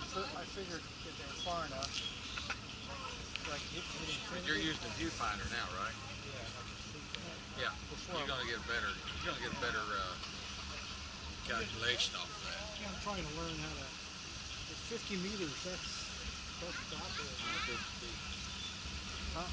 I figured if they're far enough, like You're using a viewfinder now, right? Yeah, I can see that. Yeah. You're gonna get better. You're gonna get better calculation off of that. Yeah, I'm trying to learn how to. It's 50 meters. That's about it. 150 feet. Huh?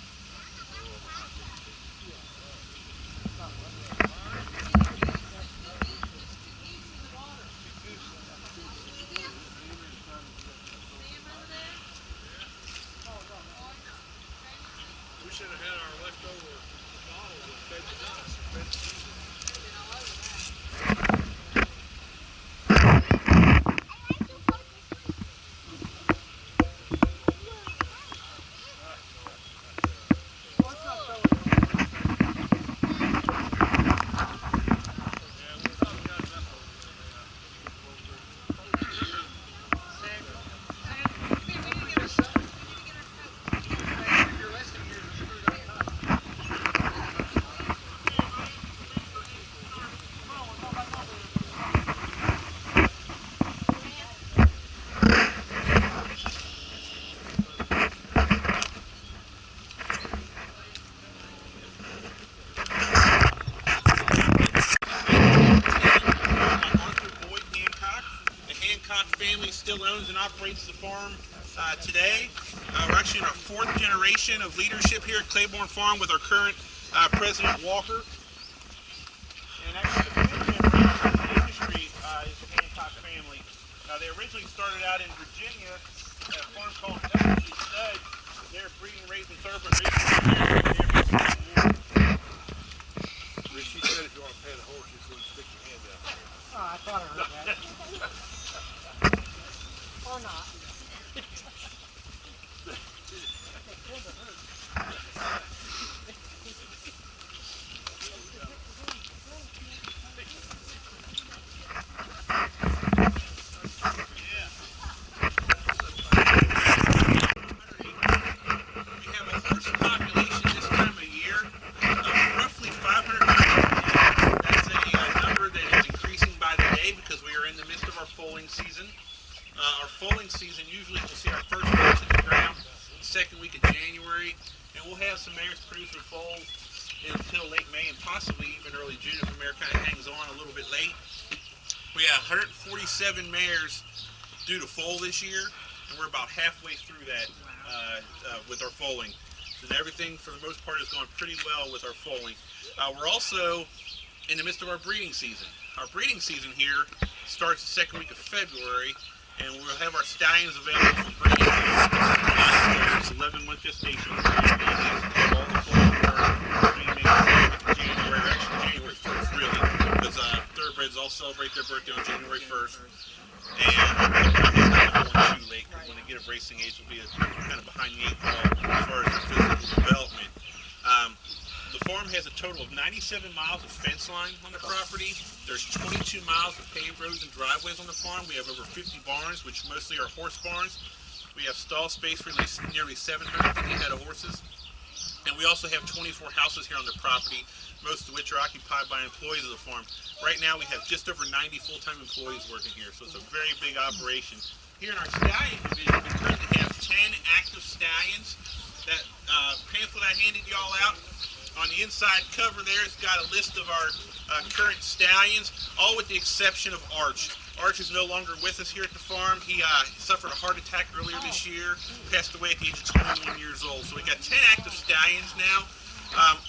We should have had our leftover bottles of fed to us. Fed to season. Family still owns and operates the farm today. We're actually in our 4th generation of leadership here at Claiborne Farm with our current President Walker. And actually the 5th generation in the industry is the Hancock family. They originally started out in Virginia at a farm called Eversley Stud. They're breeding, raising thoroughbred racing. She said if you want to pay the horse, you can stick your hand out there. Oh, I thought I heard that. Or not. Season. Our foaling season, usually we'll see our first foals in the ground the 2nd week of January, and we'll have some mares produce their foals until late May and possibly even early June if the mare kind of hangs on a little bit late. We have 147 mares due to foal this year, and we're about halfway through that with our foaling. And everything, for the most part, is going pretty well with our foaling. We're also in the midst of our breeding season. Our breeding season here starts the 2nd week of February, and we'll have our stallions available for breeding. There's 11 month gestation. All the foals are January, actually January 1st, really, because thoroughbreds all celebrate their birthday on January 1st. And too late, because when they get of racing age, will be kind of behind the 8 ball as far as their physical development. The farm has a total of 97 miles of fence line on the property. There's 22 miles of paved roads and driveways on the farm. We have over 50 barns, which mostly are horse barns. We have stall space for nearly 750 head of horses. And we also have 24 houses here on the property, most of which are occupied by employees of the farm. Right now we have just over 90 full-time employees working here, so it's a very big operation. Here in our stallion division, we currently have 10 active stallions. That pamphlet I handed y'all out, on the inside cover there, it's got a list of our current stallions, all with the exception of Arch. Arch is no longer with us here at the farm. He suffered a heart attack earlier this year, passed away at the age of 21 years old. So we got 10 active stallions now.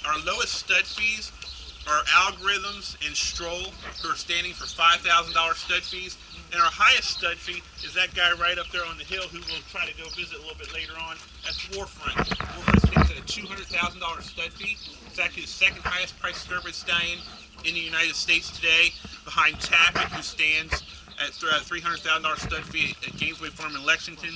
Our lowest stud fees are Algorithms and Stroll, who are standing for $5,000 stud fees. And our highest stud fee is that guy right up there on the hill who we'll try to go visit a little bit later on. That's Warfront. Warfront stands at a $200,000 stud fee. It's actually the 2nd highest priced thoroughbred stallion in the United States today, behind Tappet, who stands at $300,000 stud fee at Gainesway Farm in Lexington.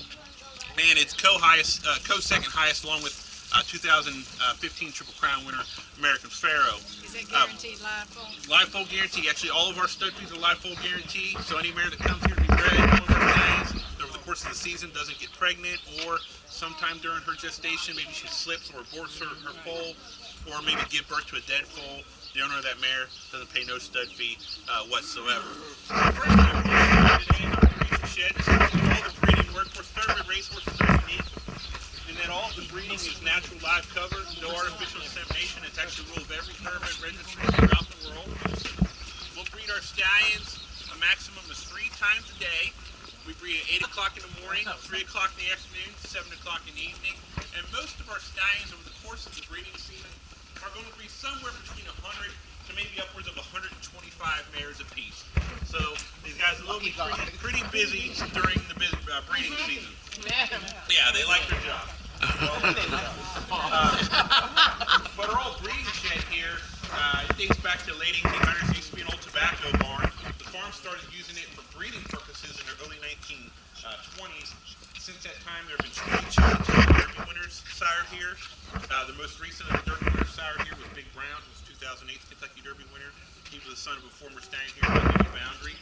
And it's co-second highest along with 2015 Triple Crown winner American Pharaoh. Is it guaranteed live foal? Live foal guarantee. Actually, all of our stud fees are live foal guarantee. So any mare that comes here to be bred one of our days over the course of the season doesn't get pregnant, or sometime during her gestation, maybe she slips or aborts her foal, or maybe give birth to a dead foal, the owner of that mare doesn't pay no stud fee whatsoever. So the first thing we're going to do today is our breeding shed. This is all the breeding work breeding is natural live cover, no artificial insemination. It's actually rule of every thoroughbred registry throughout the world. We'll breed our stallions a maximum of 3 times a day. We breed at 8 o'clock in the morning, 3 o'clock in the afternoon, 7 o'clock in the evening. And most of our stallions over the course of the breeding season are going to breed somewhere between 100 to maybe upwards of 125 mares apiece. So these guys will be pretty busy during the breeding season. Yeah, they like their job. But our old breeding shed here, it dates back to the late 1800s. It used to be an old tobacco barn. The farm started using it for breeding purposes in the early 1920s. Since that time, there have been 22 Derby winners sired here. The most recent of the Derby winners sired here was Big Brown, who was 2008 Kentucky Derby winner. He was the son of a former stallion here by the Boundary.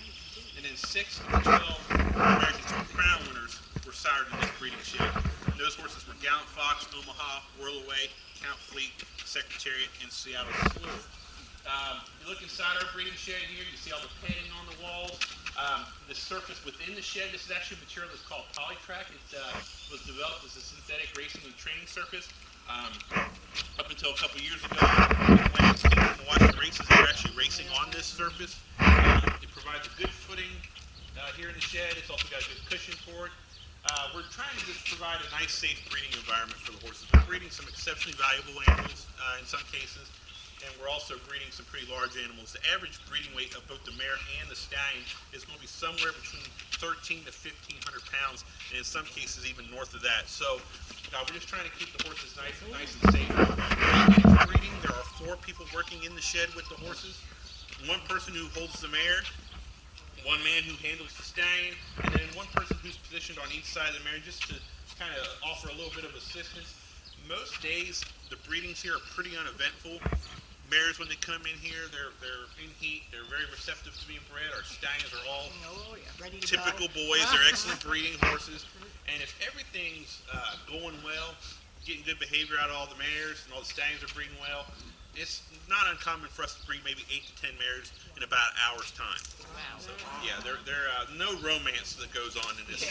And then 6 of the 12 American Triple Crown winners were sired in this breeding shed. And those horses were Gallant Fox, Omaha, Whirlaway, Count Fleet, Secretariat, and Seattle Slew. You look inside our breeding shed here, you see all the padding on the walls. The surface within the shed, this is actually a material that's called Polytrack. It was developed as a synthetic racing and training surface. Up until a couple years ago, when people watching races, they were actually racing on this surface. It provides a good footing here in the shed. It's also got a good cushion for it. We're trying to just provide a nice, safe breeding environment for the horses. We're breeding some exceptionally valuable animals in some cases, and we're also breeding some pretty large animals. The average breeding weight of both the mare and the stallion is going to be somewhere between 13 to 1,500 pounds, and in some cases even north of that. So we're just trying to keep the horses nice and safe. In breeding, there are 4 people working in the shed with the horses. 1 person who holds the mare, 1 man who handles the stallion, and then 1 person who's positioned on each side of the mare just to kind of offer a little bit of assistance. Most days, the breedings here are pretty uneventful. Mares, when they come in here, they're in heat. They're very receptive to being bred. Our stallions are all typical boys. They're excellent breeding horses. And if everything's going well, getting good behavior out of all the mares, and all the stallions are breeding well, it's not uncommon for us to breed maybe 8 to 10 mares in about an hour's time. So, yeah, there no romance that goes on in this.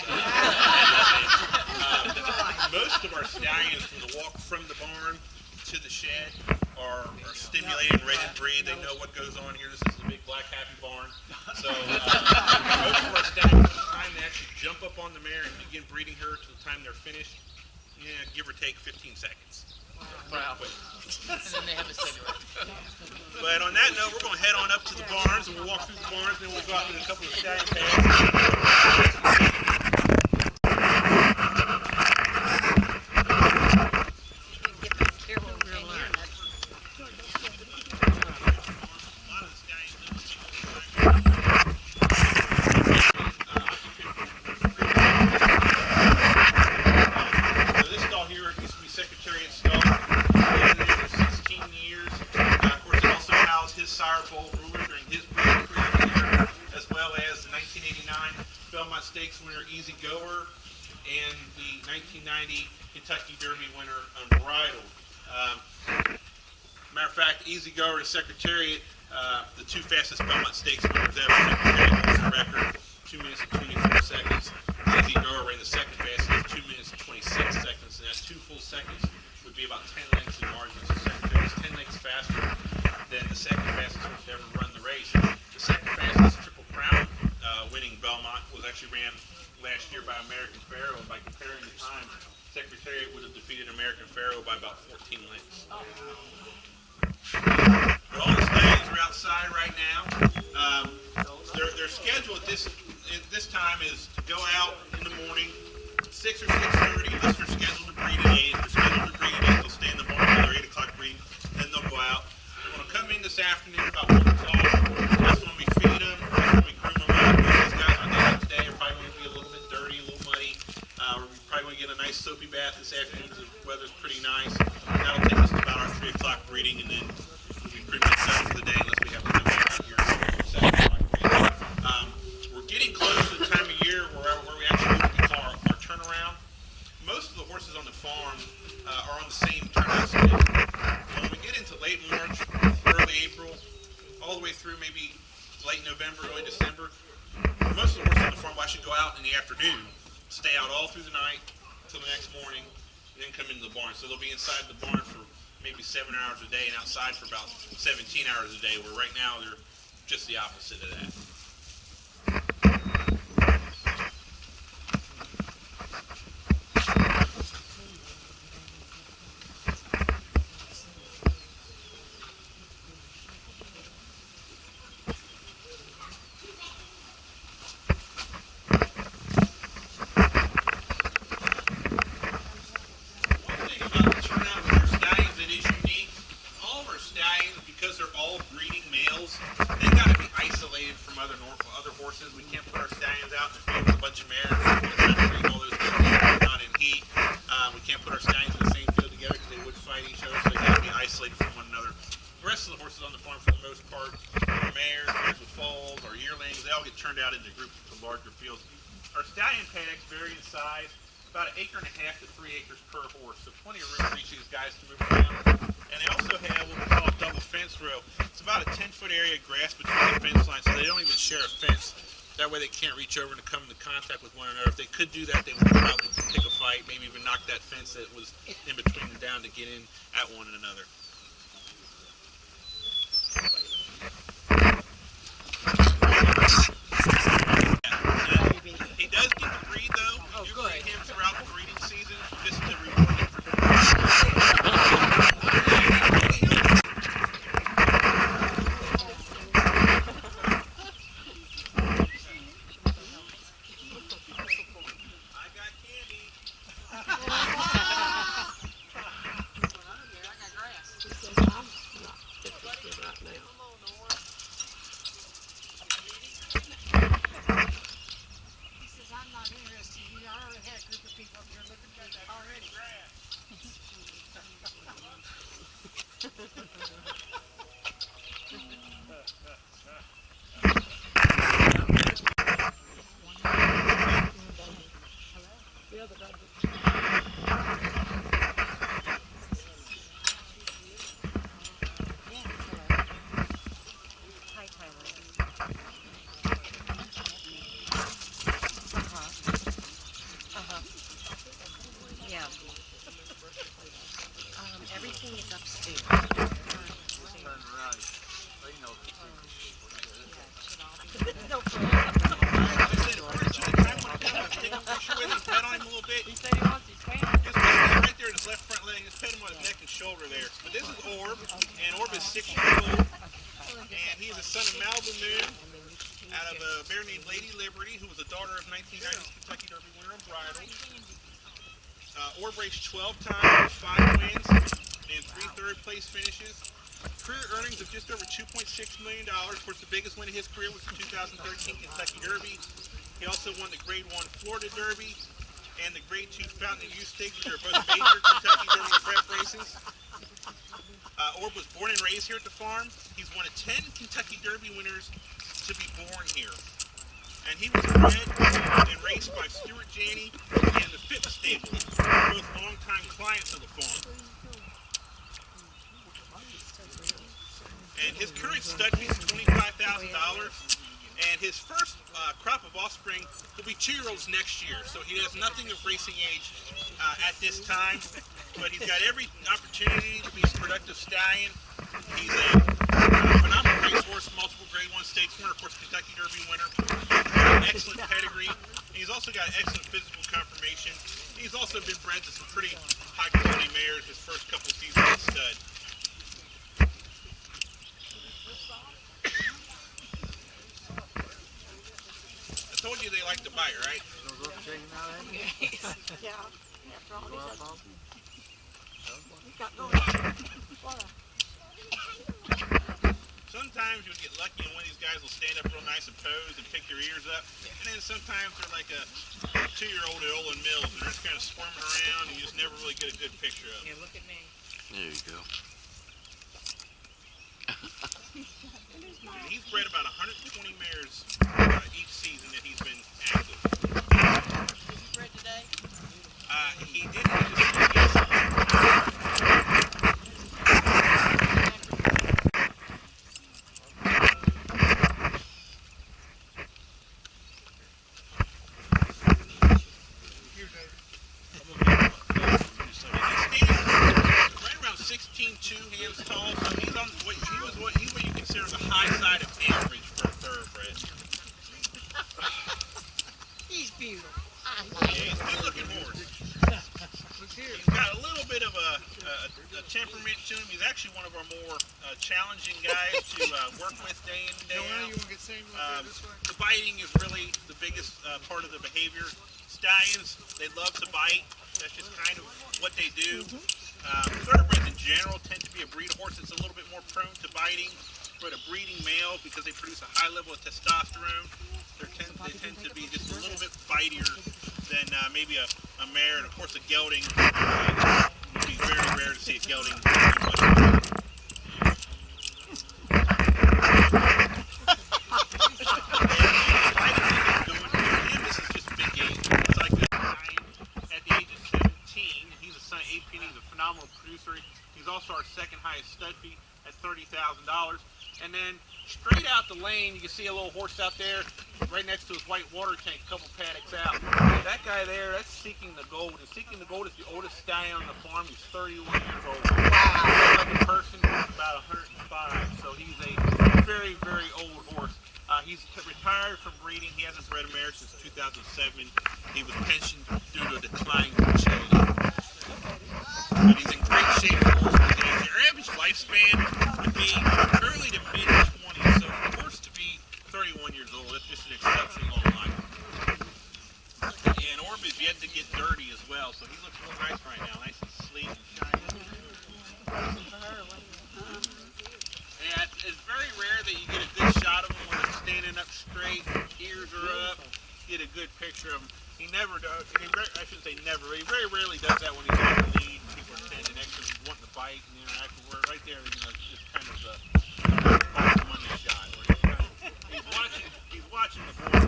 Most of our stallions, from the walk from the barn to the shed, are stimulated and ready to breed. They know what goes on here. This is the big black happy barn. So most of our stallions, from the time they actually jump up on the mare and begin breeding her to the time they're finished, give or take 15 seconds. Wow. And then they have a cigarette. But on that note, we're going to head on up to the barns, and we'll walk through the barns, and then we'll go out to a couple of stallion pads. Easy Goer and the 1990 Kentucky Derby winner Unbridled. Matter of fact, Easy Goer and Secretariat, the 2 fastest Belmont Stakes winners ever. Secretariat holds the record, 2 minutes and 24 seconds. Easy Goer ran the second fastest, 2 minutes and 26 seconds, and that's 2 full seconds would be about 10 lengths in margin. So Secretariat's 10 lengths faster than the second fastest horse to ever run the race. The second fastest Triple Crown winning Belmont was actually ran last year by American Pharaoh, and by comparing the time, Secretariat would have defeated American Pharaoh by about 14 lengths. But all the stallions are outside right now. Their schedule at this time is to go out in the morning, 6 or 6:30, unless they're scheduled to breed at 8. If they're scheduled to breed at 8, they'll stay in the barn until their 8 o'clock breeding, then they'll go out. They're going to come in this afternoon about 1 o'clock. That's when we feed them, that's when we groom them up. These guys on day today are probably going to be a little bit dirty, a little muddy. We're probably going to get a nice soapy bath this afternoon because the weather's pretty nice. That'll take us to about our 3 o'clock breeding, and then we'll be pretty much done for the day unless we have to come back out here at 7 o'clock breeding. We're getting close to the time of year where we actually do what we call our turnaround. Most of the horses on the farm are on the same turnaround schedule. When we get into late March, early April, all the way through maybe late November, early December, most of the horses on the farm will actually go out in the afternoon, stay out all through the night until the next morning, and then come into the barn. So they'll be inside the barn for maybe 7 hours a day and outside for about 17 hours a day, where right now they're just the opposite of that. We can't put our stallions out in the field with a bunch of mares. All those not in heat. We can't put our stallions in the same field together because they would fight each other, so they have to be isolated from one another. The rest of the horses on the farm, for the most part, are mares with foals, or yearlings. They all get turned out into groups to larger fields. Our stallion paddocks vary in size, about 1.5 acres to 3 acres per horse, so plenty of room for each of these guys to move around. And they also have what we call a double fence row. It's about a 10-foot area of grass between the fence lines, so they don't even share a fence. That way they can't reach over and come into contact with one another. If they could do that, they would probably pick a fight, maybe even knock that fence that was in between them down to get in at one another. He does get to breed, though. Oh, You good. breed him throughout the breeding season, just to reward him for Everything is upstairs. right there in his left front leg. Just pet him on his neck and shoulder there. But this is Orb, and Orb is 6 years old, and he is a son of Malibu Moon out of a mare named Lady Liberty, who was a daughter of 1990's Kentucky Derby winner and bridle. Orb raced 12 times, 5 wins, and 3 third-place finishes. Career earnings of just over $2.6 million. Of course, the biggest win of his career was the 2013 Kentucky Derby. He also won the Grade 1 Florida Derby and the Grade 2 Fountain and Youth Stakes, which are both major Kentucky Derby prep races. Orb was born and raised here at the farm. He's one of 10 Kentucky Derby winners to be born here. And he was bred and raced by Stuart Janney and the Fitness Stable, both longtime clients of the farm. And his current stud fee is $25,000. And his first crop of offspring will be 2-year-olds next year. So he has nothing of racing age at this time. But he's got every opportunity to be a productive stallion. He's a phenomenal racehorse, multiple Grade 1 stakes winner, of course, Kentucky Derby winner. Excellent pedigree. He's also got excellent physical conformation. He's also been bred to some pretty high-quality mares his first couple seasons as stud. I told you they like to bite, right? Yeah. After all these other- He's got going. Sometimes you'll get lucky and one of these guys will stand up real nice and pose and pick their ears up. And then sometimes they're like a 2-year-old at Olin Mills and they're just kind of squirming around and you just never really get a good picture of them. Yeah, look at me. There you go. And he's bred about 120 mares each season that he's been active. Is he bred today? He did yes. he's a good-looking horse. He's got a little bit of a temperament to him. He's actually one of our more challenging guys to work with day in and day out. You want to get single up there this way? The biting is really the biggest part of the behavior. Stallions, they love to bite. That's just kind of what they do. Thoroughbreds in general tend to be a breed of horse that's a little bit more prone to biting. But a breeding male, because they produce a high level of testosterone, they tend to be just a little bit bitier than maybe a mare. And of course, a gelding would be very rare to see a gelding. This is just big game. It's like this guy at the age of 17. He's a son of 18. He's a phenomenal producer. He's also our second highest stud fee at $30,000. And then straight out the lane, you can see a little horse out there right next to his white water tank, a couple paddocks out. That guy there, that's Seeking the Gold. And Seeking the Gold is the oldest stallion on the farm. He's 31 years old. Wow. Like a person, he's about 105. So he's a very, very old horse. He's retired from breeding. He hasn't bred a mare since 2007. He was pensioned due to a decline in fertility. But he's in great shape for horse today. Their average lifespan would be early to mid 20s. So for a horse to be 31 years old, that's just an exceptionally long life. And Orb is yet to get dirty as well, so he looks real nice right now, nice and sleek and shiny. And it's very rare that you get a good shot of him when it's standing up straight, ears are up, get a good picture of him. He never does, I shouldn't say never, he very rarely does that when he's on the lead. People are standing next to him, wanting to bite and interact with him. Right there, just kind of the money shot. Where he's watching the board.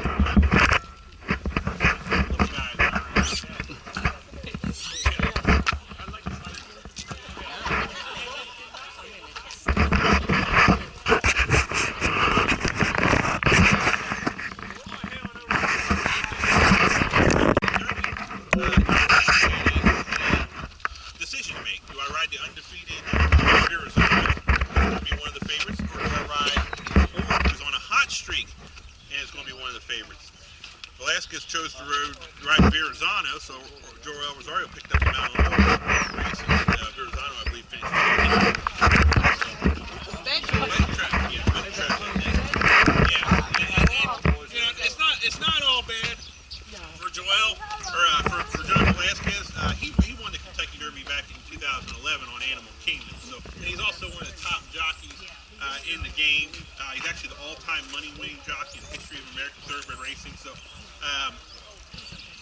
Little guy. I'd like to fight him. Decision to make. Do I ride the undefeated Arizona, be one of the favorites, or do I ride Orb, who's on a hot streak and is going to be one of the favorites? Velasquez chose to ride Verrazano, so Joel Rosario picked up the Mount race, and Verrazano, I believe, finished 15th. It's not all bad for Joel, or for John Velasquez. He won the Kentucky Derby back in 2011 on Animal Kingdom. So, and he's also one of the top jockeys in the game. He's actually the all-time money-winning jockey in the history of American thoroughbred racing. So,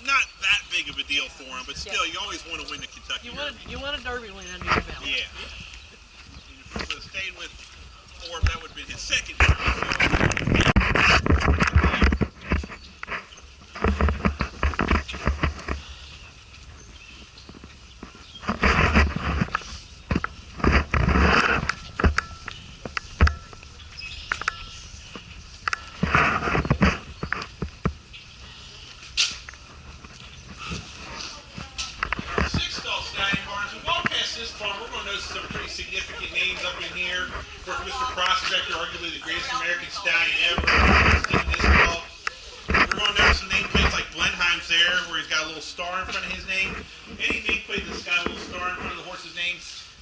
not that big of a deal for him, but still, you always want to win the Kentucky Derby. You want a Derby win under your belt. Yeah. If he would have stayed with Orb, that would have been his second Derby. Some pretty significant names up in here. Of course, Mr. Prospector, arguably the greatest American stallion ever. We're going to notice some nameplates like Blenheim's there, where he's got a little star in front of his name. Any nameplate that's got a little star in front of the horse's name,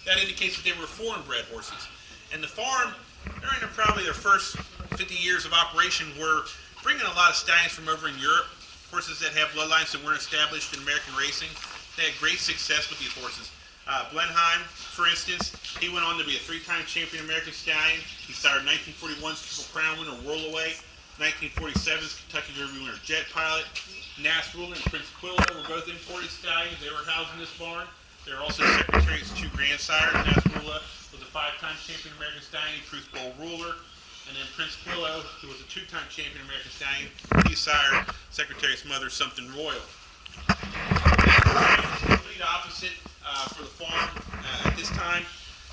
that indicates that they were foreign-bred horses. And the farm, during probably their first 50 years of operation, were bringing a lot of stallions from over in Europe, horses that have bloodlines that weren't established in American racing. They had great success with these horses. Blenheim, for instance, he went on to be a three-time champion American stallion. He sired 1941's Triple Crown winner Whirlaway, 1947's Kentucky Derby winner Jet Pilot. Nasrullah and Prince Quillo were both imported stallions. They were housed in this barn. They were also Secretary's two grandsires. Nasrullah was a five-time champion American stallion. He produced Bowl Ruler. And then Prince Quillo, who was a two-time champion American stallion, he sired Secretary's mother, Something Royal. Complete opposite for the farm at this time.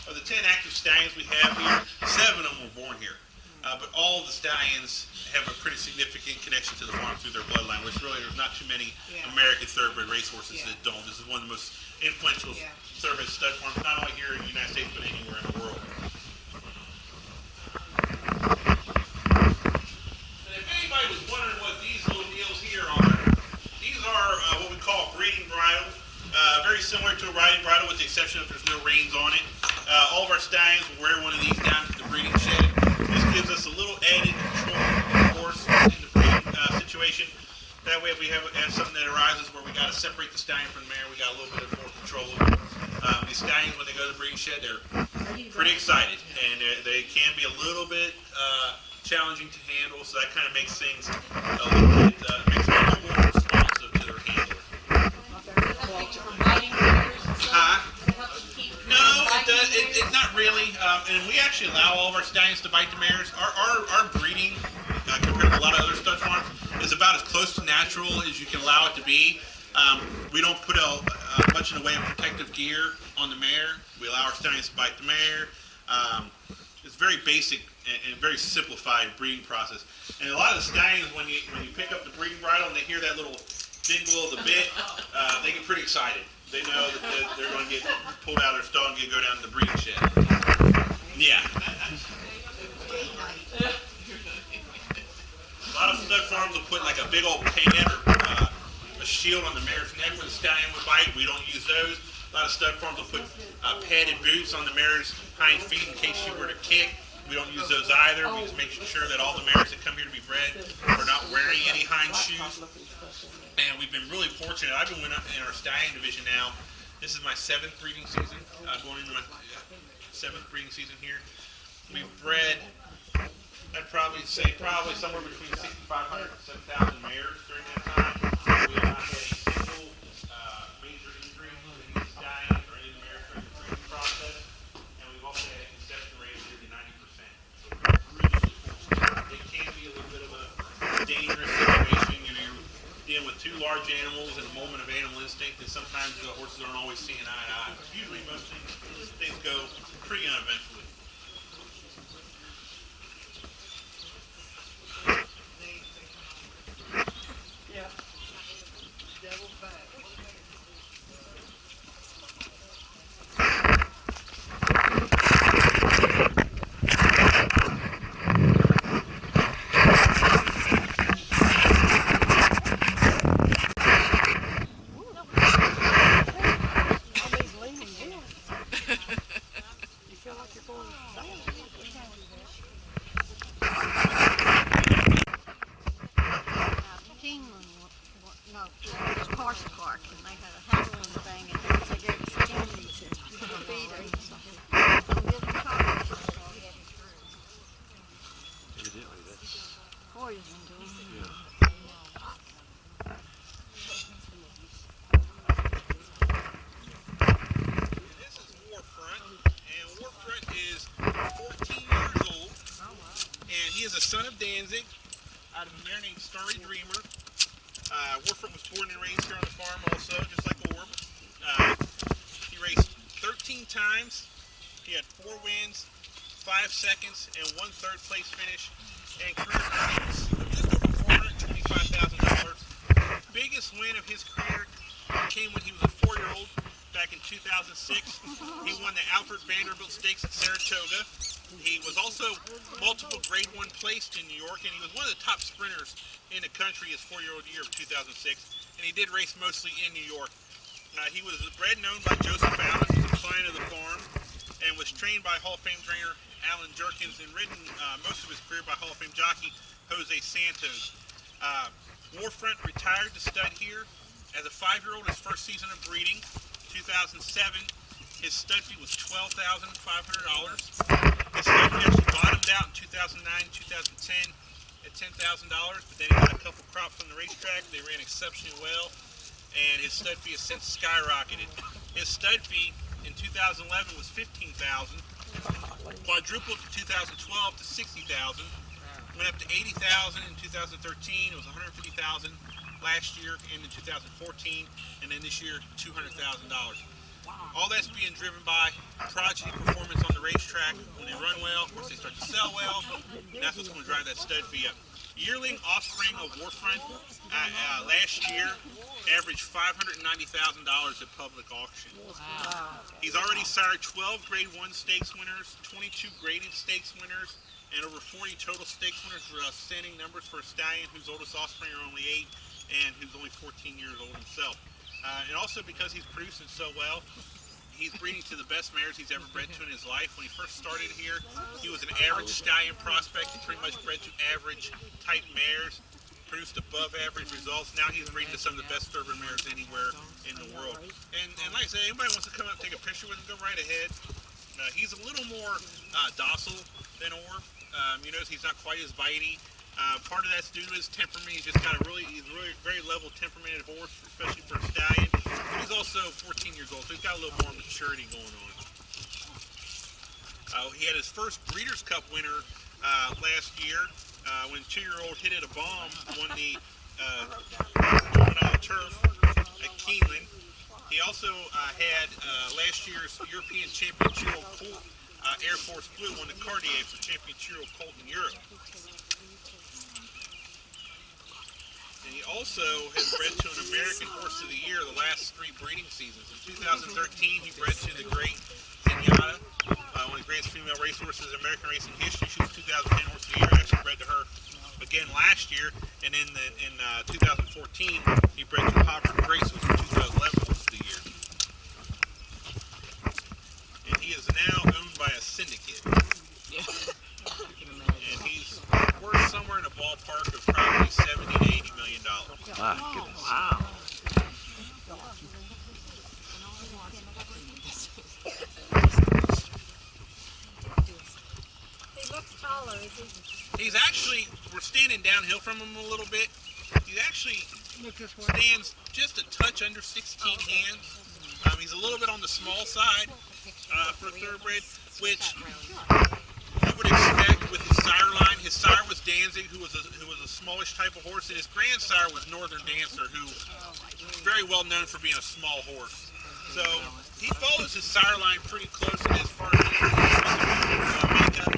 Of the 10 active stallions we have here, 7 of them were born here. But all of the stallions have a pretty significant connection to the farm through their bloodline, which really there's not too many American thoroughbred racehorses that don't. This is one of the most influential thoroughbred stud farms, not only here in the United States, but anywhere in the world. And if anybody was wondering what these little deals here are, these are very similar to a riding bridle with the exception of there's no reins on it. All of our stallions will wear one of these down to the breeding shed. This gives us a little added control, of course, in the breeding situation. That way if we have something that arises where we got to separate the stallion from the mare, we got a little bit more control over it. These stallions, when they go to the breeding shed, they're pretty excited, and they can be a little bit challenging to handle, so that kind of makes things a little bit, makes them a little more responsive to their handler. No, it's not really, and we actually allow all of our stallions to bite the mares. Our breeding, compared to a lot of other stud farms, is about as close to natural as you can allow it to be. We don't put much in the way of protective gear on the mare. We allow our stallions to bite the mare. It's very basic and very simplified breeding process. And a lot of the stallions, when you pick up the breeding bridle and they hear that little dingle of the bit, they get pretty excited. They know that they're going to get pulled out of their stall and go down to the breeding shed. Yeah. A lot of stud farms will put like a big old pad or a shield on the mare's neck when the stallion would bite. We don't use those. A lot of stud farms will put padded boots on the mare's hind feet in case she were to kick. We don't use those either. We just make sure that all the mares that come here to be bred are not wearing any hind shoes. And we've been really fortunate. I've been in our stallion division now. This is my 7th breeding season. Going into my 7th breeding season here. We've bred, I'd probably say, somewhere between 6,500 and 7,000 mares during that time. We have not had a single major injury to any stallion or any mare during the breeding process. And we've also had a conception rate of nearly 90%. So we're really fortunate. It can be a little bit of a dangerous situation. You're dealing with two large animals in a moment of animal instinct, and sometimes the horses aren't always seeing eye to eye. But usually most things go pretty uneventfully. Yeah. Devil's back. Always leaning in. You feel like you're going down. No, it was Carson Park, and they had a handling thing, and they gave us candy to feed her. Don't give them chocolate. Poison to them. This is Warfront, and Warfront is 14 years old, and he is a son of Danzig, out of a mare named Starry Dreamer. Warfront was born and raised here on the farm also, just like Orb. He raced 13 times. He had 4 wins, 5 seconds, and 1 third place finish, and career earnings of just over $425,000. Biggest win of his career came when he was a 4-year-old back in 2006. He won the Alfred Vanderbilt Stakes at Saratoga. He was also multiple grade 1 placed in New York, and he was one of the top sprinters in the country his 4-year-old year of 2006, and he did race mostly in New York. He was bred and owned by Joseph Allen, who's a client of the farm, and was trained by Hall of Fame trainer Alan Jerkins and ridden most of his career by Hall of Fame jockey Jose Santos. Warfront retired to stud here as a 5-year-old his first season of breeding, 2007. His stud fee was $12,500. His stud fee actually bottomed out in 2009, 2010 at $10,000, but then he got a couple crops on the racetrack. They ran exceptionally well, and his stud fee has since skyrocketed. His stud fee in 2011 was $15,000, quadrupled from 2012 to $60,000, went up to $80,000 in 2013. It was $150,000 last year and in 2014, and then this year $200,000. All that's being driven by prodigy performance on the racetrack. When they run well, of course they start to sell well, and that's what's going to drive that stud fee up. Yearling offspring of Warfront last year averaged $590,000 at public auction. Wow. He's already sired 12 grade 1 stakes winners, 22 graded stakes winners, and over 40 total stakes winners. Outstanding numbers for a stallion whose oldest offspring are only 8 and who's only 14 years old himself. And also because he's producing so well, he's breeding to the best mares he's ever bred to in his life. When he first started here, he was an average stallion prospect. He pretty much bred to average type mares, produced above average results. Now he's breeding to some of the best thoroughbred mares anywhere in the world. And like I said, anybody wants to come up and take a picture with him, go right ahead. He's a little more docile than Orb. You notice he's not quite as bitey. Part of that's due to his temperament. He's just got he's really very level temperamented horse, especially for a stallion. But he's also 14 years old, so he's got a little more maturity going on. He had his first Breeders' Cup winner last year when 2-year-old Hit It a Bomb won the $1 turf at Keeneland. He also had last year's European Champion 2-year-old colt, Air Force Blue, won the Cartier for Champion 2-year-old colt in Europe. And he also has bred to an American Horse of the Year the last 3 breeding seasons. In 2013, he bred to the great Zenyatta, one of the greatest female racehorses in American racing history. She was 2010 Horse of the Year. I actually bred to her again last year. And in 2014, he bred to Hopper Grace, who was the 2011 Horse of the Year. And he is now owned by a syndicate. And he's worth somewhere in the ballpark of probably $70 to $80 million. My goodness. Wow. He looks taller, is he? He's actually, we're standing downhill from him a little bit. He actually stands just a touch under 16 hands. He's a little bit on the small side for a thoroughbred, which you would expect with his sire line. His sire was Danzig, who was a smallish type of horse, and his grandsire was Northern Dancer, who was very well known for being a small horse. So he follows his sire line pretty closely as far as his makeup.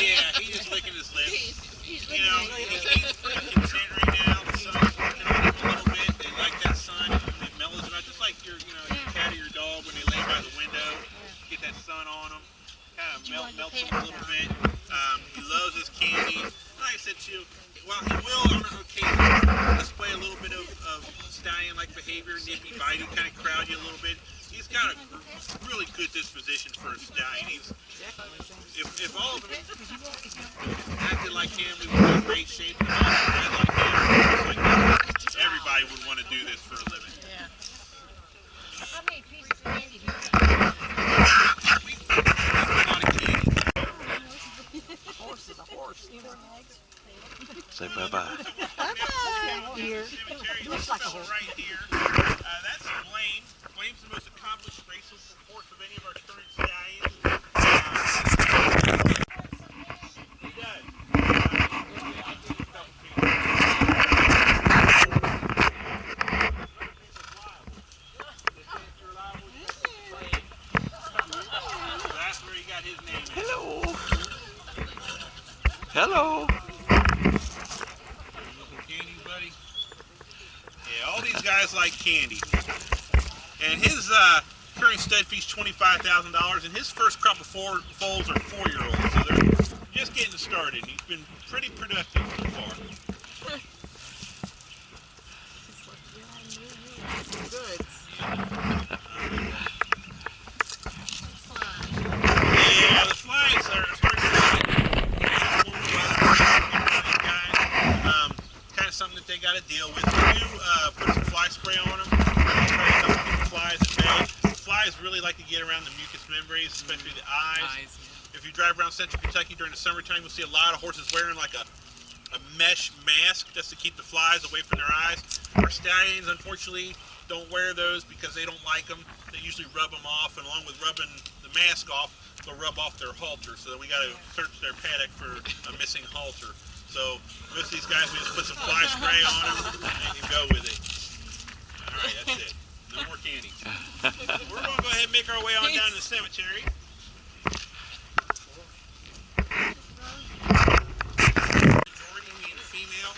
Yeah, he's just licking his lips. He's pretty content right now. The sun's working on him a little bit. They like that sun. It mellows them out, just like your cat or your dog when they lay by the window. Get that sun on them. Kind of melts them a little bit. He loves his candy. Like I said to you, while he will on occasion display a little bit of stallion-like behavior, nippy, bitey, kind of crowd you a little bit, he's got a really good disposition for a stallion. If all of them acted like him, we would be in great shape. If all of them bred like him, everybody would want to do this for a living. Yeah. How many pieces of candy do you have? We a lot of candy. A horse is a horse. Say bye-bye. Here. Looks like a horse. Right here. That's Blaine. Blaine's the most accomplished racehorse of any of our current stallions. He does. That's where he got his name. Hello. Hello. Candy, buddy. Yeah, all these guys like candy. And his current stud fee's $25,000, and his first crop of foals are 4-year-olds, so they're just getting started. He's been pretty productive so far. Good. Yeah, the flies are starting to guys. Kind of something that they got to deal with. We do put some fly spray on them. Try to help keep the flies at bay. The flies really like to get around the mucous membranes, especially the eyes. If you drive around central Kentucky during the summertime, you'll see a lot of horses wearing like a mesh mask just to keep the flies away from their eyes. Our stallions, unfortunately, don't wear those because they don't like them. They usually rub them off, and along with rubbing the mask off, they'll rub off their halter. So we got to search their paddock for a missing halter. So most of these guys, we just put some fly spray on them and you go with it. All right, that's it. No more candy. We're going to go ahead and make our way on down to the cemetery. Majority being female.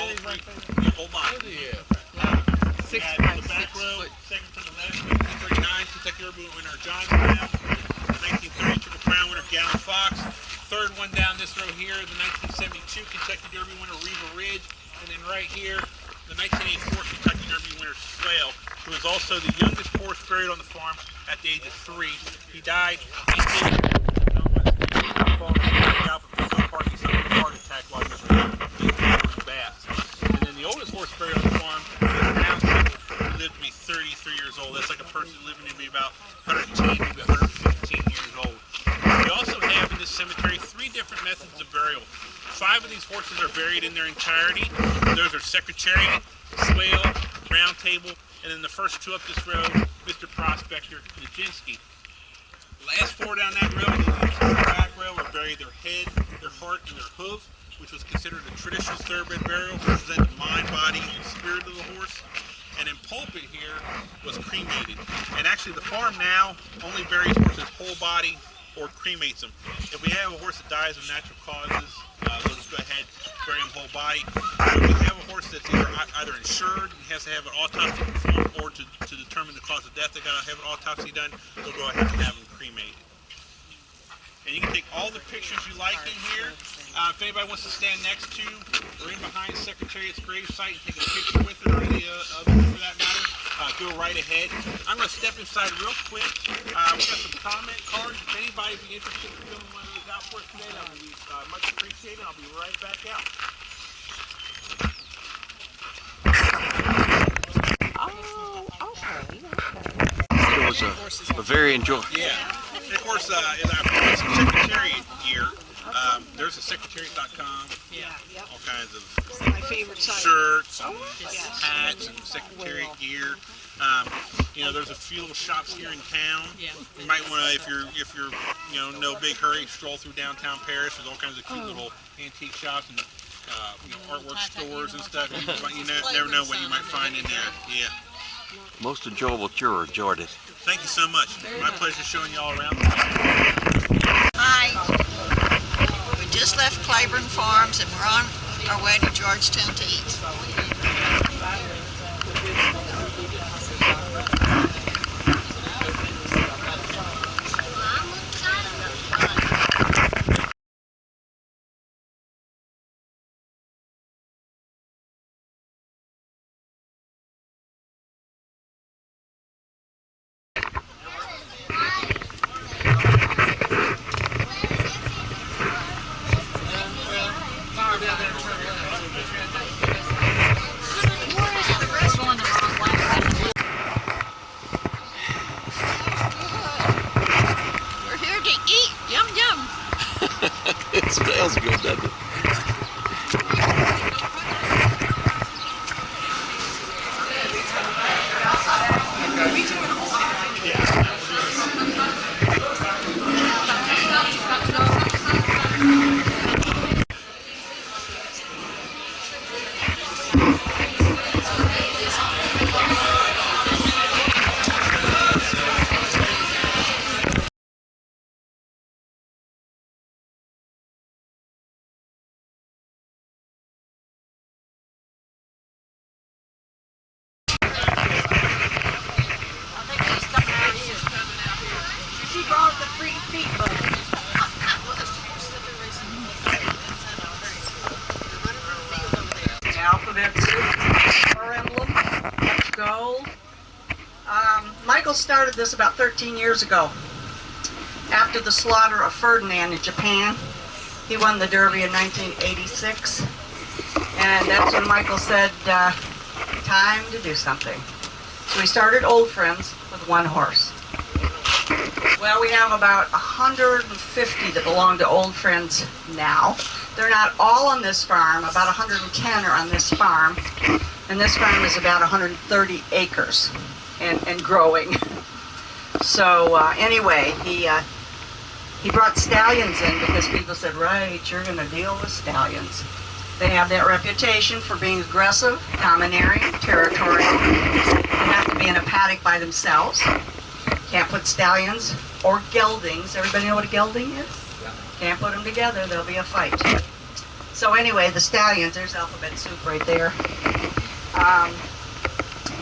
all three. Yeah, hold on. We had in the back row, second from the left, 1939 Kentucky Derby winner John Brown, 1930 Triple Crown winner Gallon Fox. Third one down this row here, the 1972 Kentucky Derby winner Reva Ridge, and then right here, the 1984 Kentucky Derby winner Swale, who is also the youngest horse buried on the farm at the age of 3. He died 18 heart attack while he was being baths. And then the oldest horse buried on the farm lived to be 33 years old. That's like a person living to be about 110, maybe 115 years old. We also have in this cemetery 3 different methods of burial. 5 of these horses are buried in their entirety. Those are Secretariat, Swale, Round Table, and then the first 2 up this road, Mr. Prospector, Nijinsky. The last 4 down that road, the back row, are buried their head, their heart, and their hoof, which was considered a traditional thoroughbred burial, representing the mind, body, and spirit of the horse. And in pulpit here was cremated. And actually the farm now only buries horses whole body or cremates them. If we have a horse that dies of natural causes, we'll just go ahead and bury him whole body. If we have a horse that's either insured and has to have an autopsy performed, or to determine the cause of death, they gotta have an autopsy done, we'll go ahead and have them cremated. And you can take all the pictures you like in here. If anybody wants to stand next to or in behind Secretariat's gravesite and take a picture with it, or any other for that matter, go right ahead. I'm going to step inside real quick. We got some comment cards. If anybody would be interested in filming one of those out for us today, that would be much appreciated. I'll be right back out. Oh, okay. It was a very enjoyable. Yeah. And of course, in our Secretariat gear, there's a secretariat.com. Yeah. All kinds of My favorite site. shirts, and Yes. hats, and Secretariat gear. There's a few little shops here in town. Yeah. You might want to, if you're, no big hurry, stroll through downtown Paris. There's all kinds of cute little antique shops and artwork stores and stuff. You never know what you might find in there. Yeah. Most enjoyable tour. Enjoyed it. Thank you so much. My pleasure showing you all around. Hi. We just left Claiborne Farms and we're on our way to Georgetown to eat. We're here to eat. Yum, yum. It smells good, doesn't it? She brought the free feet bug. Alphabet soup, our emblem, gold. Michael started this about 13 years ago. After the slaughter of Ferdinand in Japan, he won the Derby in 1986. And that's when Michael said, time to do something. So we started Old Friends with 1 horse. Well, we have about 150 that belong to Old Friends now. They're not all on this farm. About 110 are on this farm. And this farm is about 130 acres and growing. So anyway, he brought stallions in because people said, right, you're going to deal with stallions. They have that reputation for being aggressive, domineering, territorial. They have to be in a paddock by themselves. Can't put stallions or geldings. Everybody know what a gelding is? Can't put them together. There'll be a fight. So anyway, the stallions, there's alphabet soup right there.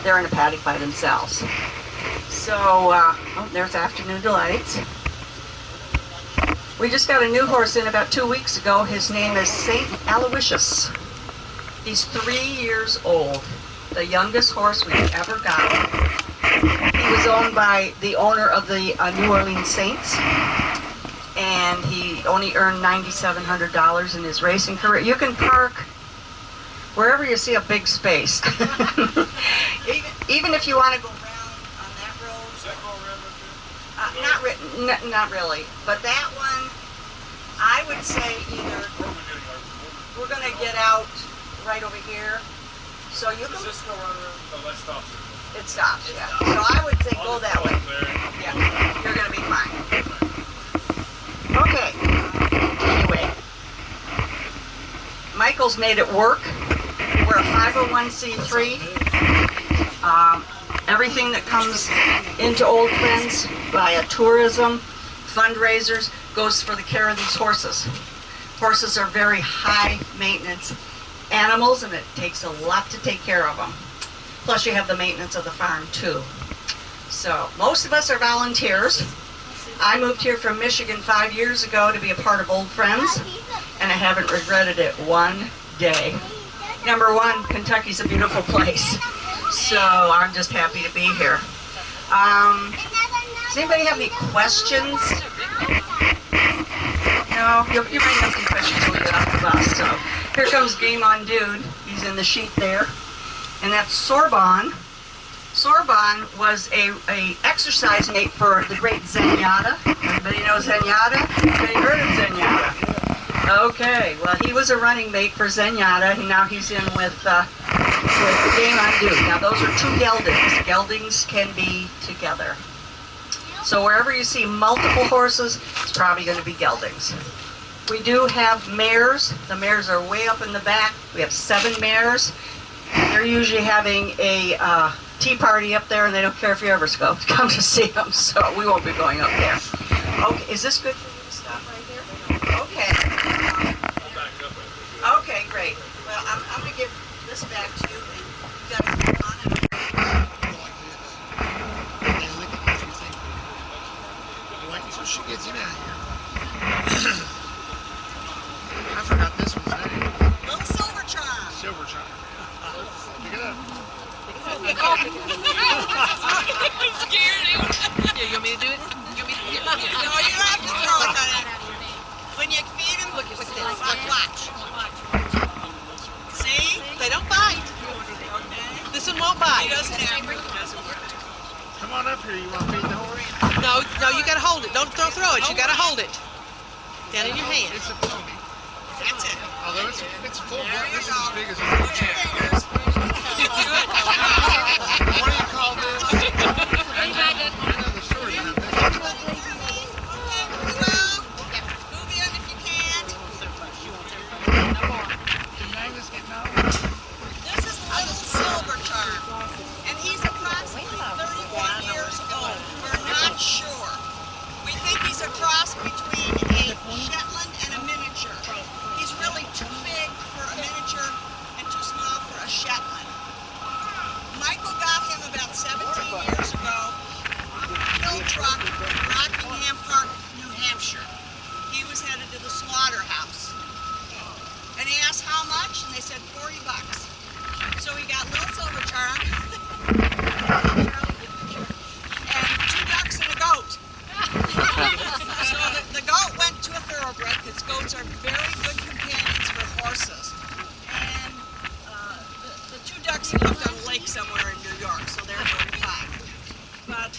They're in a paddock by themselves. So, oh, there's Afternoon Delights. We just got a new horse in about 2 weeks ago. His name is St. Aloysius. He's 3 years old. The youngest horse we've ever got. He was owned by the owner of the New Orleans Saints. And he only earned $9,700 in his racing career. You can park wherever you see a big space. even if you want to go around on that road. Does that go around right there? Not really. But that one, I would say either we're going to get out right over here. So you can. Does this go around? Oh, that stops it. It stops, yeah. So I would say go that way. Yeah, you're going to be fine. Okay. Anyway, Michael's made it work. We're a 501c3. Everything that comes into Old Friends via tourism, fundraisers, goes for the care of these horses. Horses are very high maintenance animals, and it takes a lot to take care of them. Plus you have the maintenance of the farm too. So most of us are volunteers. I moved here from Michigan 5 years ago to be a part of Old Friends, and I haven't regretted it one day. Number one, Kentucky's a beautiful place, so I'm just happy to be here. Does anybody have any questions? No? You might have some questions when we get off the bus. So here comes Game On Dude. He's in the sheet there. And that's Sorbonne. Sorbonne was a exercise mate for the great Zenyatta. Everybody know Zenyatta? Anybody heard of Zenyatta? Okay, well he was a running mate for Zenyatta, and now he's in with Game On Dude. Now those are two geldings. Geldings can be together. So wherever you see multiple horses, it's probably going to be geldings. We do have mares. The mares are way up in the back. We have 7 mares. They're usually having a tea party up there, and they don't care if you ever come to see them, so we won't be going up there. Okay, is this good for you to stop right here? Okay. Okay, great. Well, I'm going to give this back to you, and you guys move on it. So she gets him out of here. I forgot this one's name. Little Silver Charm. Silver Charm. Pick it up. I'm scared. You want me to do it? You want me to do it? No, you don't have to throw it, honey. When you feed him, look at this. Watch. See? They don't bite. Okay. This one won't bite. He doesn't have to. Come on up here. You want to feed the horse? No, you gotta hold it. Don't throw it. You gotta hold it. Down in your hand. It's a pony. That's it. Although it's full blood. This is as big as a Put your fingers. What do you call this? I know the story behind this. Okay, well, move in if you can. This is Little Silver Charm, and he's approximately 31 years old. We're not sure. We think he's a cross between a Shetland and a miniature. He's really too big for a miniature and too small for a Shetland. Michael got him about 17 years ago on a hill truck in Rockingham Park, New Hampshire. He was headed to the slaughterhouse. And he asked how much, and they said $40. So he got Little Silver Charm and 2 ducks and a goat. So the goat went to a thoroughbred because goats are very good companions for horses. And the 2 ducks he left on a lake somewhere in New York, so they're doing fine. But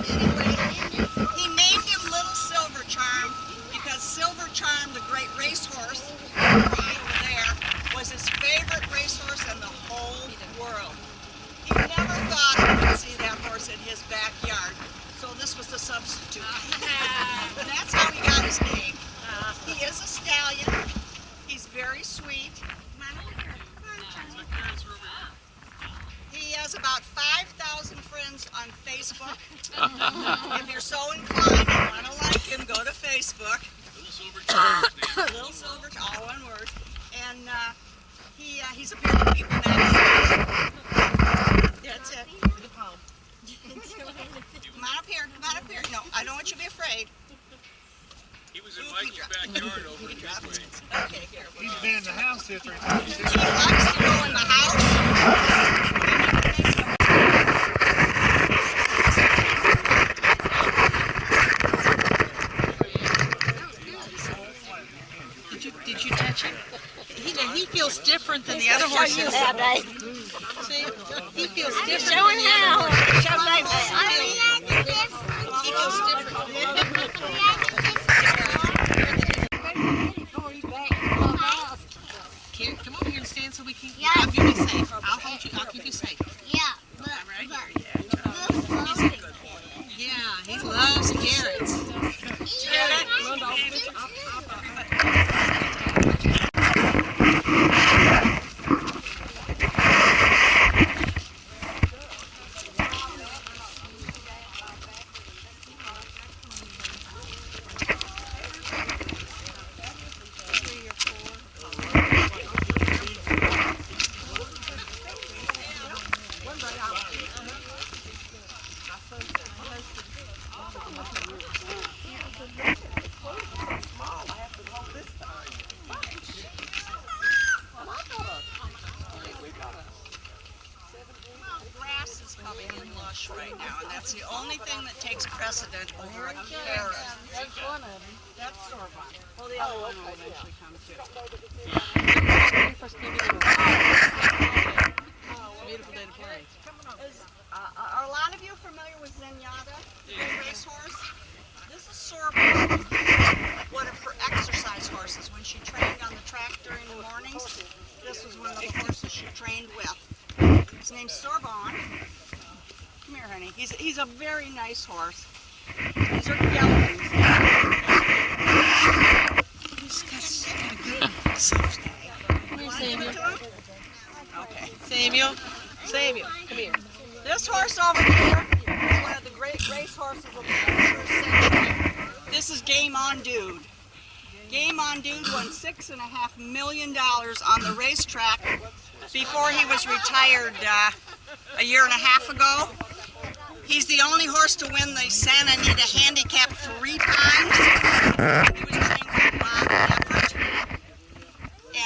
anyway, he named him Little Silver Charm because Silver Charm, the great racehorse, right there, was his favorite racehorse in the whole world. He never thought he would see that horse in his backyard, so this was the substitute. And that's how he got his name. He is a stallion. He's very sweet. Come on over here. He has about 5,000 friends on Facebook. If you're so inclined and want to like him, go to Facebook. Little Silver, all one word. And he's appeared in People magazine. That's it. Come on up here. Come on up here. No, I don't want you to be afraid. He was in Mike's backyard over in this way. Okay, here. He's been in the house 2 or 3 times. He likes to go in the house. Did you touch him? He feels different than the other horses. See? He feels different. Showing how. Show He feels different. Come over here and stand so we can. Yeah. I'll keep you safe. I'll hold you. I'll keep you safe. Yeah, but, Right but here. Yeah, he loves carrots. Grass is coming in lush right now, and that's the only thing that takes precedent over a carrot. that's one of them. That's Sorbonne. Well, the other one will eventually come too. Beautiful day to play. Are a lot of you familiar with Zenyatta, the racehorse? This is Sorbonne, one of her exercise horses. When she trained on the track during the mornings, this was one of the horses she trained with. His name's Sorbonne. Come here, honey. He's a very nice horse. These are geldings. He's got a good soft day. Come here, Samuel. Okay. Samuel, come here. This horse over here is one of the great race horses of the 21st century. This is Game On Dude. Game On Dude won $6.5 million on the racetrack before he was retired a year and a half ago. He's the only horse to win the Santa Anita Handicap 3 times. He was trained by Bob Effort.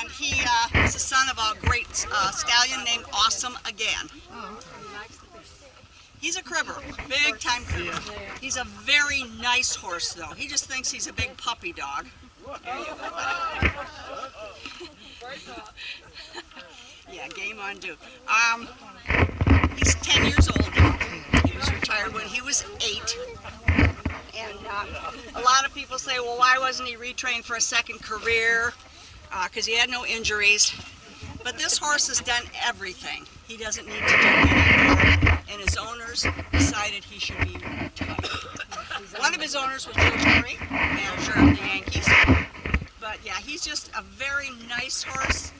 And he is the son of a great stallion named Awesome Again. He's a cribber, big time cribber. He's a very nice horse though. He just thinks he's a big puppy dog. Yeah, Game On Dude. He's 10 years old now. He was retired when he was 8. And a lot of people say, well, why wasn't he retrained for a second career? Because he had no injuries. But this horse has done everything. He doesn't need to do anymore. And his owners decided he should be retired. One of his owners was Joe Torre, manager of the Yankees. But yeah, he's just a very nice horse.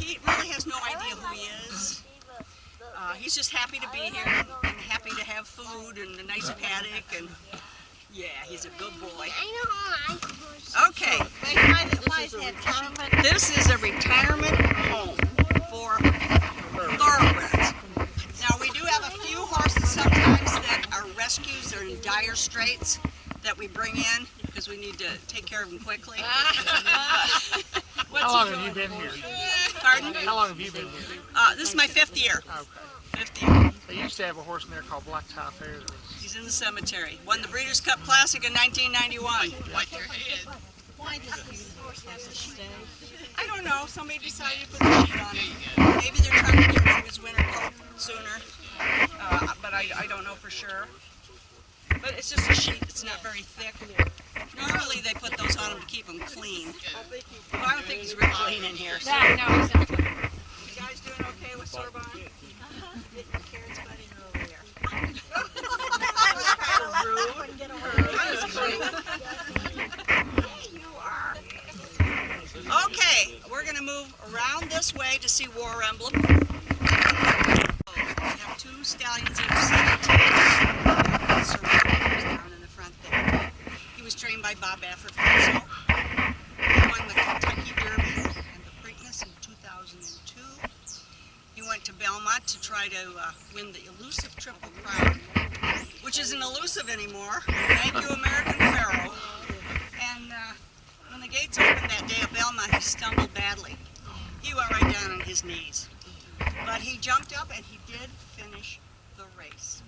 He really has no idea who he is. He's just happy to be here and happy to have food and a nice paddock, and yeah, he's a good boy. Okay, this is a retirement home for thoroughbreds. Now we do have a few horses sometimes that are rescues. They're in dire straits that we bring in because we need to take care of them quickly. How long have you been here? Pardon? How long have you been here? This is my 5th year. Okay. 5th year. They used to have a horse in there called Black Tie Fair. He's in the cemetery. Won the Breeders' Cup Classic in 1991. Like your head. Why does this horse have to stay? I don't know. Somebody decided to put the sheet on him. Maybe they're trying to get rid of his winter coat sooner. But I don't know for sure. But it's just a sheet. It's not very thick. Normally they put those on him to keep him clean. Well, I don't think he's real clean in here. So. No, he's not. You guys doing okay with Sorbonne? Get your carrots, buddy. They're over there. That was kind of rude. You are. Okay, we're going to move around this way to see War Emblem. We have 2 stallions in down in the front there. He was trained by Bob Effort also. to Belmont to try to win the elusive Triple Crown, which isn't elusive anymore. Thank you, American Pharoah. And when the gates opened that day at Belmont, he stumbled badly. He went right down on his knees. But he jumped up and he did finish the race.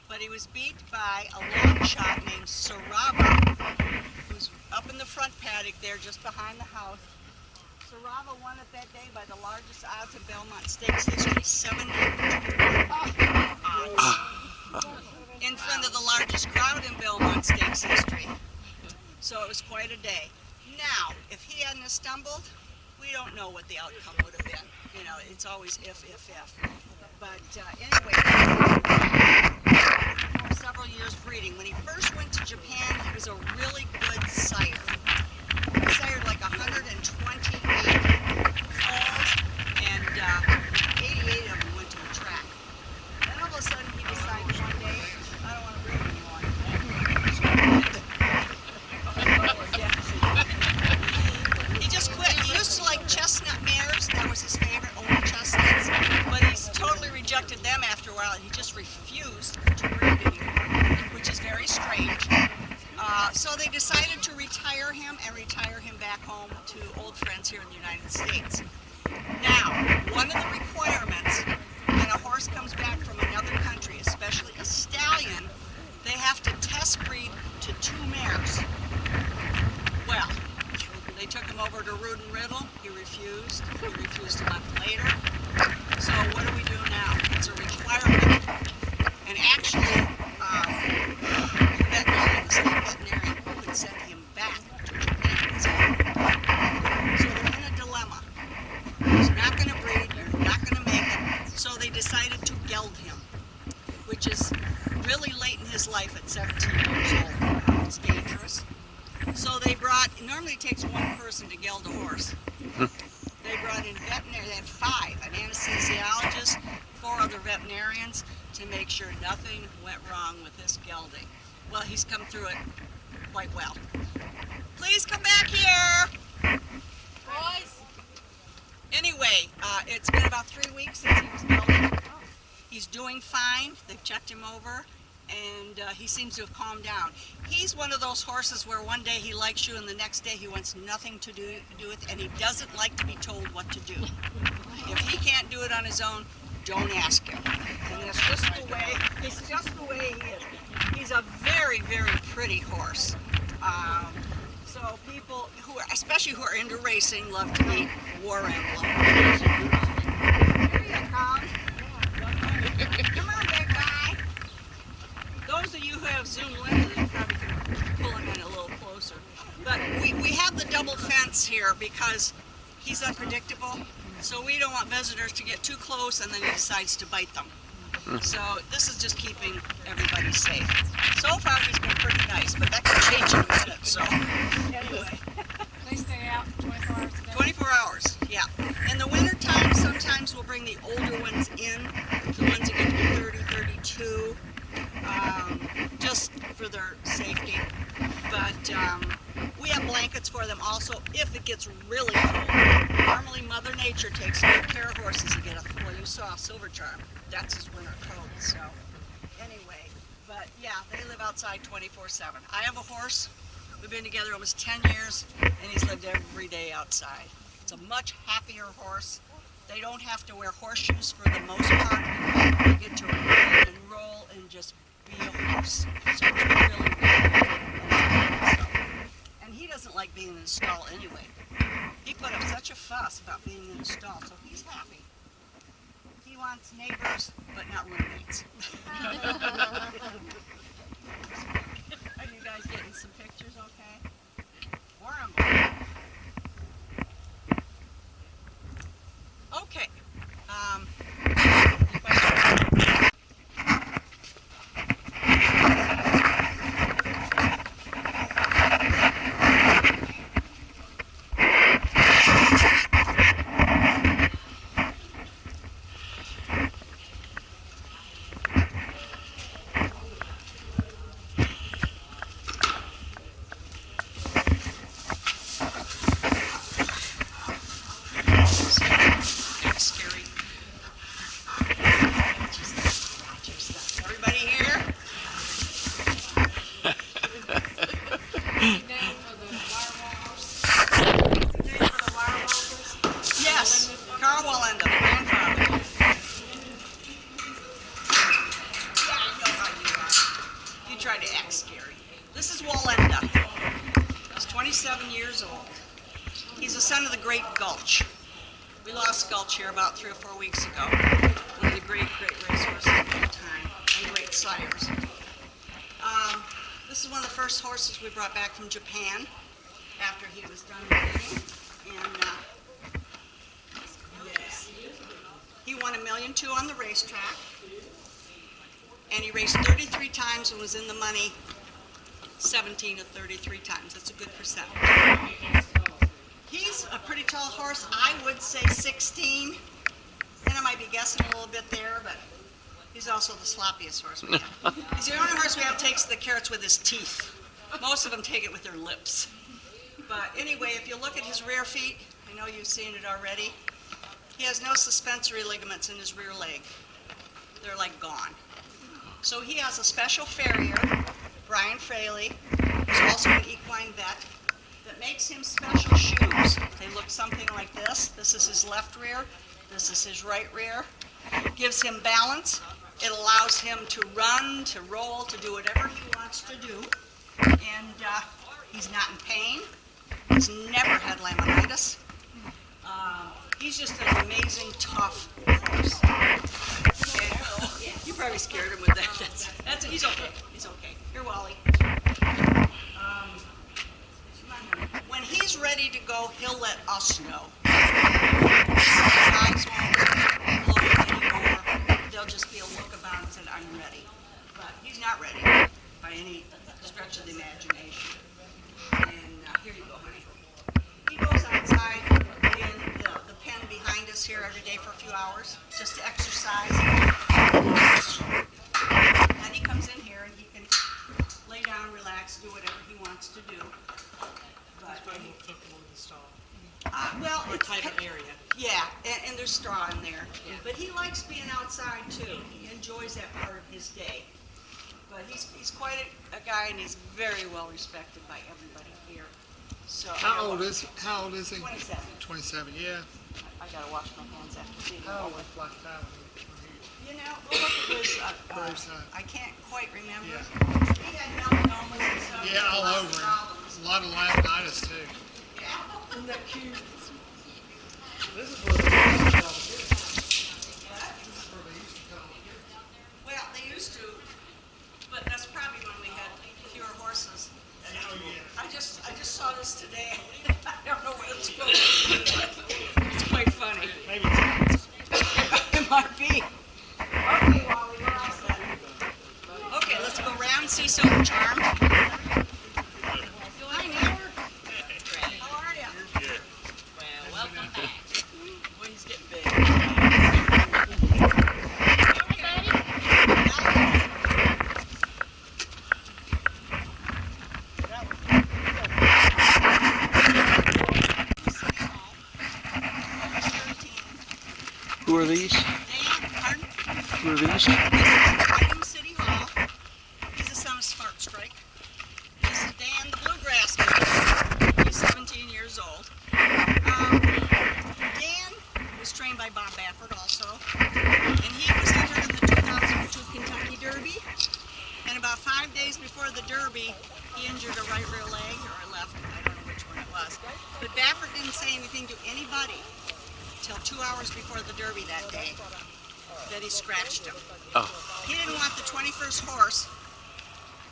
But he was beat by a long shot named Sarava, who's up in the front paddock there just behind the house. Sarava won it that day by the largest odds in Belmont Stakes history, 70 odds. In front of the largest crowd in Belmont Stakes history. So it was quite a day. Now, if he hadn't stumbled, we don't know what the outcome would have been. You know, it's always if. But anyway, for several years breeding. When he first went to Japan, he was a really good sire. He sired like 128 foals, and 88 of them went to the track. Then all of a sudden he decided one day, I don't want to breed anymore. He just quit. He used to like chestnut mares. That was his favorite, old chestnuts. But he's totally rejected them after a while. He just refused to breed anymore, which is very strange. So they decided to retire him back home to old friends here in the United States. Now, one of the requirements when a horse comes back from another country, especially a stallion, they have to test breed to 2 mares. Well, they took him over to Rood and Riddle. He refused. He refused a month later. So what do we do now? It's a requirement. And actually, the state veterinarian would send him back to Japan. So they're in a dilemma. He's not going to breed. You're not going to make it. So they decided to geld him, which is really late in his life at 17 years old. It's dangerous. So they brought, normally it takes one person to geld a horse. They brought in veterinary, they had 5, an anesthesiologist, 4 other veterinarians to make sure nothing went wrong with this gelding. Well, he's come through it quite well. Please come back here! Boys! Anyway, it's been about 3 weeks since he was gelded. He's doing fine. They've checked him over, and he seems to have calmed down. He's one of those horses where one day he likes you and the next day he wants nothing to do with it, and he doesn't like to be told what to do. If he can't do it on his own, don't ask him. And that's just the way, it's just the way he is. He's a very, very pretty horse. So people who are, especially who are into racing, love to meet War Emblem. Here you come. Come on, big guy. Those of you who have Zoom lenses, you probably can pull him in a little closer. But we have the double fence here because he's unpredictable. So we don't want visitors to get too close and then he decides to bite them. So this is just keeping everybody safe. So far he's been pretty nice, but that could change in a minute. So anyway. They stay out 24 hours a day. 24 hours, yeah. In the winter time, sometimes we'll bring the older ones in, the ones that get to be 30, 32, just for their safety. But we have blankets for them also if it gets really cold. Normally Mother Nature takes good care of horses to get a, well, you saw Silver Charm. That's his winter coat, so anyway. But yeah, they live outside 24/7. I have a horse. We've been together almost 10 years, and he's lived every day outside. It's a much happier horse. They don't have to wear horseshoes for the most part. They get to run and roll and just be a horse. So it's really, really so. And he doesn't like being in a stall anyway. He put up such a fuss about being in a stall, so he's happy. He wants neighbors, but not roommates. Are you guys getting some pictures okay? Or am I? Okay. Any questions? coach here about 3 or 4 weeks ago. One of the great racehorses of all time, and great sires. This is one of the first horses we brought back from Japan after he was done breeding. And yes, he won $1.2 million on the racetrack. And he raced 33 times and was in the money 17 of 33 times. That's a good percentage. He's a pretty tall horse. I would say 16. And I might be guessing a little bit there, but he's also the sloppiest horse we have. He's the only horse we have takes the carrots with his teeth. Most of them take it with their lips. But anyway, if you look at his rear feet, I know you've seen it already, he has no suspensory ligaments in his rear leg. They're like gone. So he has a special farrier, Brian Fraley, who's also an equine vet, that makes him special shoes. They look something like this. This is his left rear. This is his right rear. Gives him balance. It allows him to run, to roll, to do whatever he wants to do. And he's not in pain. He's never had laminitis. He's just an amazing, tough horse. You probably scared him with that. He's okay. He's okay. Here, Wally. When he's ready to go, he'll let us know. His eyes won't blow anymore. There'll just be a look about and said, I'm ready. But he's not ready by any stretch of the imagination. And here you go, honey. He goes outside in the pen behind us here every day for a few hours just to exercise. Then he comes in here and he can lay down, relax, do whatever he wants to do. But, well, it's a tight area. Yeah, and there's straw in there. Yeah. But he likes being outside too. He enjoys that part of his day. But he's quite a guy, and he's very well respected by everybody here. So How old is he? 27. 27, yeah. I gotta wash my hands after seeing How him. old like that? You know, we'll look at his, Graveside. I can't quite remember. Yeah. He had melanomas and stuff. Yeah, all lots of over him. problems. A lot of laminitis too. Yeah. Isn't that cute? This is where they used to call it. This is where they used to call it. Well, they used to, but that's probably when we had fewer horses. Oh, yeah. I just saw this today. I don't know what it's supposed to be. It's quite funny. Maybe it's It might be. Okay, Wally, we're all set. Okay, let's go round, see Silver Charm. Hi, Neil. How are you? Well, welcome back. Boy, he's getting big. Who are these? Pardon? Who are these? Item City Hall. He's the son of Smart Strike. This is Dan the Bluegrass man. He's 17 years old. Dan was trained by Bob Baffert also. And he was entered in the 2002 Kentucky Derby. And about 5 days before the Derby, he injured a right rear leg, or a left, I don't know which one it was. But Baffert didn't say anything to anybody till 2 hours before the Derby that day, that he scratched him. Oh. He didn't want the 21st horse,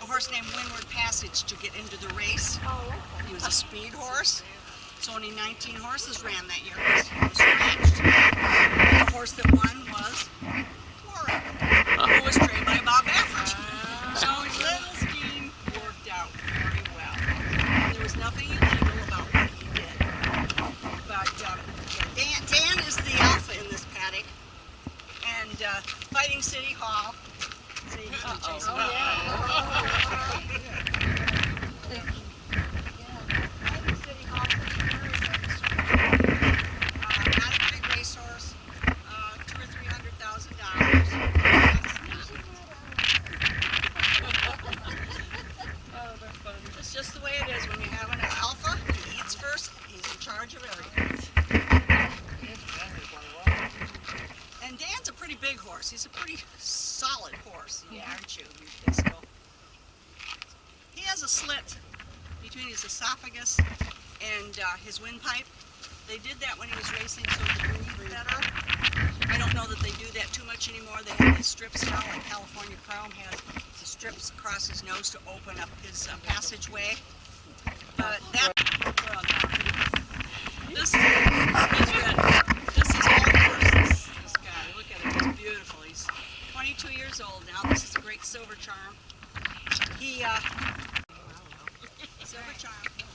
a horse named Windward Passage, to get into the race. He was a speed horse, so only 19 horses ran that year. He was scratched. The horse that won was Laura, who was trained by Bob Baffert. So his little scheme worked out very well. There was nothing illegal about what he did. But Dan is the alpha in this paddock, and Fighting City Hall. See, he's been chasing me. Fighting City Hall is a very good story. Not a big racehorse, $200,000 or $300,000. It's just the way it is when you have an alpha. He eats first. He's in charge of everything. And Dan's a pretty big horse. He's a pretty solid horse, aren't you, Disco? He has a slit between his esophagus and his windpipe They did that when he was racing so he could breathe better. I don't know that they do that too much anymore. They have these strips now, like California Chrome has the strips across his nose to open up his passageway. But that, this is he's ready. This is all horses. This guy, look at him, he's beautiful. He's 22 years old now. This is a great silver charm. He silver charm.